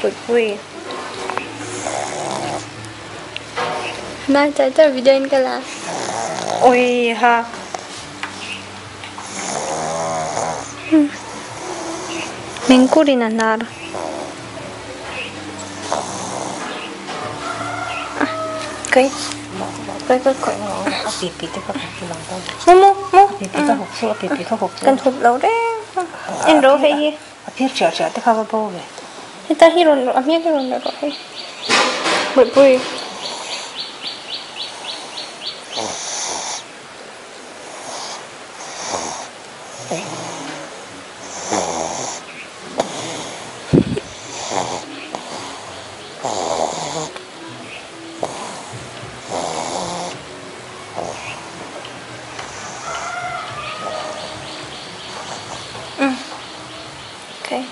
Wih. Nah, Caca videoin ke lah. Oh iya. Minggu di nanar. Cái Pipi itu kan pulang tadi. mu Pipi itu huksu, pipi itu huksu. kan hụt lâu đấy em đâu hay gì Pipi chở chở tới khao bao về. người ta hi rồi am cái rồi rồi bụi bụi okay